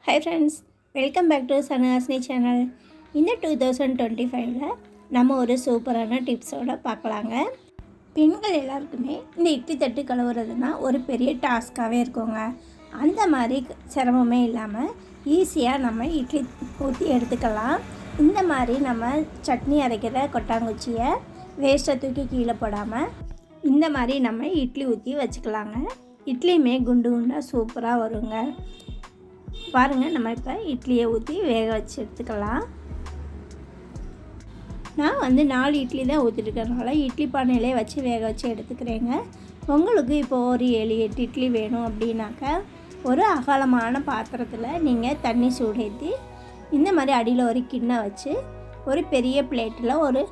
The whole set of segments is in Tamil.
Hi friends, welcome back to Sanuhasini channel. இந்த 2025ல நம்ம ஒரு சூப்பரான டிப்ஸோட பார்க்கலாங்க. பெண்கள் எல்லாருக்குமே இந்த இட்லி தட்டு கழுவுறதுனா ஒரு பெரிய டாஸ்காகவே இருக்குங்க. அந்த மாதிரி சிரமமே இல்லாமல் ஈஸியாக நம்ம இட்லி ஊற்றி எடுத்துக்கலாம். இந்த மாதிரி நம்ம சட்னி அரைக்கிற கொட்டாங்குச்சியை வேஸ்ட்டை தூக்கி கீழே போடாமல் இந்த மாதிரி நம்ம இட்லி ஊற்றி வச்சுக்கலாங்க. இட்லியுமே குண்டு குண்டாக சூப்பராக வருங்க. பாருங்கள், நம்ம இப்போ இட்லியை ஊற்றி வேக வச்சு எடுத்துக்கலாம். நான் 4 இட்லி தான் ஊற்றிருக்கிறதுனால இட்லி பானையிலே வச்சு வேக வச்சு எடுத்துக்கிறேங்க. உங்களுக்கு இப்போ ஒரு 7-8 இட்லி வேணும் அப்படின்னாக்க ஒரு அகலமான பாத்திரத்தில் நீங்கள் தண்ணி சூடேற்றி இந்த மாதிரி அடியில் ஒரு கிண்ணம் வச்சு ஒரு பெரிய பிளேட்டில் ஒரு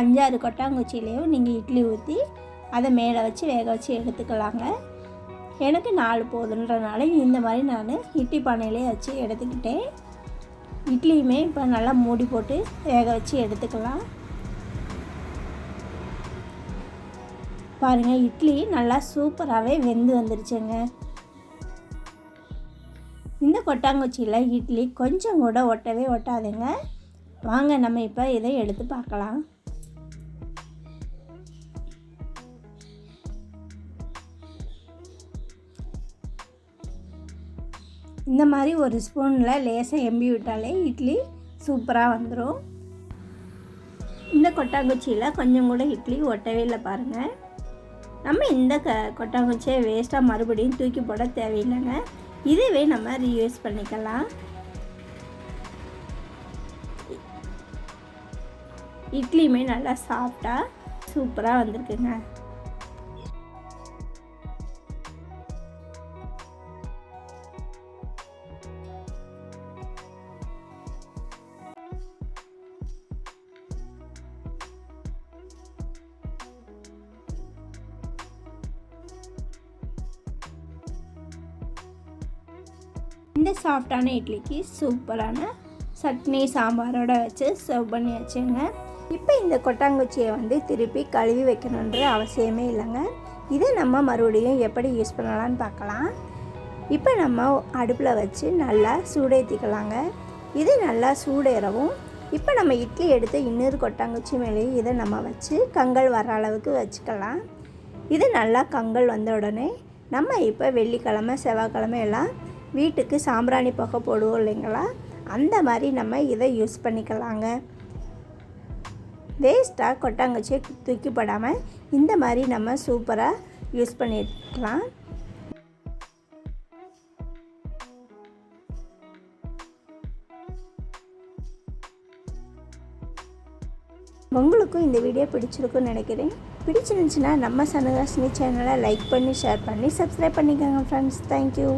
5-6 கொட்டாங்குச்சியிலையும் நீங்கள் இட்லி ஊற்றி அதை மேலே வச்சு வேக வச்சு எடுத்துக்கலாங்க. எனக்கு 4 போதுன்றனால இந்த மாதிரி நான் இட்லி பானையிலே வச்சு எடுத்துக்கிட்டேன். இட்லியுமே இப்போ நல்லா மூடி போட்டு வேக வச்சு எடுத்துக்கலாம். பாருங்கள், இட்லி நல்லா சூப்பராகவே வெந்து வந்துருச்சுங்க. இந்த கொட்டாங்குச்சியில் இட்லி கொஞ்சம் கூட ஒட்டவே ஒட்டாதுங்க. வாங்க நம்ம இப்போ இதை எடுத்து பார்க்கலாம். இந்த மாதிரி ஒரு ஸ்பூனில் லேசாக எம்பி விட்டாலே இட்லி சூப்பராக வந்துடும். இந்த கொட்டாங்குச்சியில் கொஞ்சம் கூட இட்லி ஒட்டவே இல்லை பாருங்கள். நம்ம இந்த கொட்டாங்குச்சியை வேஸ்ட்டாக மறுபடியும் தூக்கி போட தேவையில்லைங்க. இதுவே நம்ம ரீயூஸ் பண்ணிக்கலாம். இட்லியுமே நல்லா சாஃப்டாக சூப்பராக வந்திருக்குங்க. இந்த சாஃப்டான இட்லிக்கு சூப்பரான சட்னி சாம்பாரோட வச்சு சர்வ் பண்ணி வச்சுங்க. இப்போ இந்த கொட்டாங்குச்சியை திருப்பி கழுவி வைக்கணுன்ற அவசியமே இல்லைங்க. இதை நம்ம மறுபடியும் எப்படி யூஸ் பண்ணலான்னு பார்க்கலாம். இப்போ நம்ம அடுப்பில் வச்சு நல்லா சூடேற்றிக்கலாங்க. இது நல்லா சூடேறவும் இப்போ நம்ம இட்லி எடுத்து இன்னொரு கொட்டாங்குச்சி மேலேயே இதை நம்ம வச்சு கங்கல் வர அளவுக்கு வச்சுக்கலாம். இது நல்லா கங்கல் வந்த உடனே நம்ம இப்போ வெள்ளிக்கிழமை செவ்வாய்க்கிழமை எல்லாம் வீட்டுக்கு சாம்பிராணி புகை போடுவோம் இல்லைங்களா, அந்த மாதிரி நம்ம இதை யூஸ் பண்ணிக்கலாங்க. வேஸ்ட்டாக கொட்டாங்குச்சியை தூக்கி போடாமல் இந்த மாதிரி நம்ம சூப்பராக யூஸ் பண்ணிக்கலாம். உங்களுக்கும் இந்த வீடியோ பிடிச்சிருக்குன்னு நினைக்கிறேன். பிடிச்சிருந்துச்சுன்னா நம்ம சனுஹாசினி சேனலை லைக் பண்ணி ஷேர் பண்ணி சப்ஸ்கிரைப் பண்ணிக்கோங்க ஃப்ரெண்ட்ஸ். தேங்க்யூ.